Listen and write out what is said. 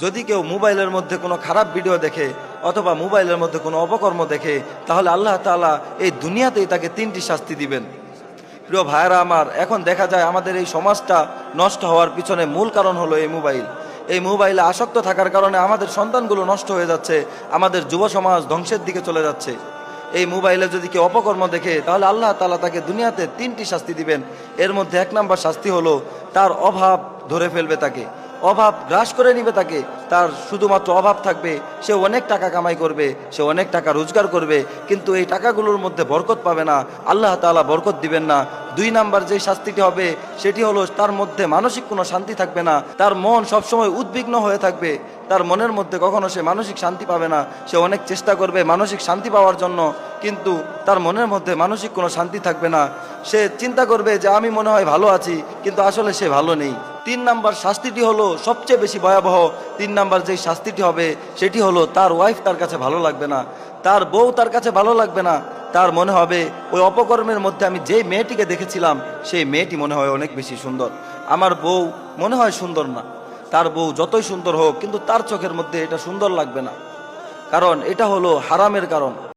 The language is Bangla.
যদি কেউ মোবাইলের মধ্যে কোনো খারাপ ভিডিও দেখে অথবা মোবাইলের মধ্যে কোনো অপকর্ম দেখে, তাহলে আল্লাহ তাআলা এই দুনিয়াতেই তাকে 3টি শাস্তি দিবেন। প্রিয় ভাইয়েরা আমার, এখন দেখা যায় আমাদের এই সমাজটা নষ্ট হওয়ার পিছনে মূল কারণ হলো এই মোবাইল। এই মোবাইলে আসক্ত থাকার কারণে আমাদের সন্তানগুলো নষ্ট হয়ে যাচ্ছে, আমাদের যুব সমাজ ধ্বংসের দিকে চলে যাচ্ছে। এই মোবাইলে যদি কেউ অপকর্ম দেখে, তাহলে আল্লাহ তাআলা তাকে দুনিয়াতে 3টি শাস্তি দিবেন। এর মধ্যে 1 নম্বর শাস্তি হলো তার অভাব ধরে ফেলবে, তাকে অভাব গ্রাস করে নিবে, তাকে তার শুধুমাত্র অভাব থাকবে। সে অনেক টাকা কামাই করবে, সে অনেক টাকা রোজগার করবে, কিন্তু এই টাকাগুলোর মধ্যে বরকত পাবে না, আল্লাহ তাআলা বরকত দিবেন না। 2 নাম্বার যে শাস্তিটি হবে সেটি হলো তার মধ্যে মানসিক কোনো শান্তি থাকবে না, তার মন সবসময় উদ্বিগ্ন হয়ে থাকবে, তার মনের মধ্যে কখনো সে মানসিক শান্তি পাবে না। সে অনেক চেষ্টা করবে মানসিক শান্তি পাওয়ার জন্য, কিন্তু তার মনের মধ্যে মানসিক কোনো শান্তি থাকবে না। সে চিন্তা করবে যে আমি মনে হয় ভালো আছি, কিন্তু আসলে সে ভালো নেই। 3 নাম্বার শাস্তিটি হলো সবচেয়ে বেশি ভয়াবহ। 3 নাম্বার যে শাস্তিটি হবে সেটি হলো তার ওয়াইফ তার কাছে ভালো লাগবে না, তার বউ তার কাছে ভালো লাগবে না। তার মনে হবে ওই অপকর্মের মধ্যে আমি যেই মেয়েটিকে দেখেছিলাম সেই মেয়েটি মনে হয় অনেক বেশি সুন্দর, আমার বউ মনে হয় সুন্দর না। তার বউ যতই সুন্দর হোক, কিন্তু তার চোখের মধ্যে এটা সুন্দর লাগবে না, কারণ এটা হলো হারামের কারণ।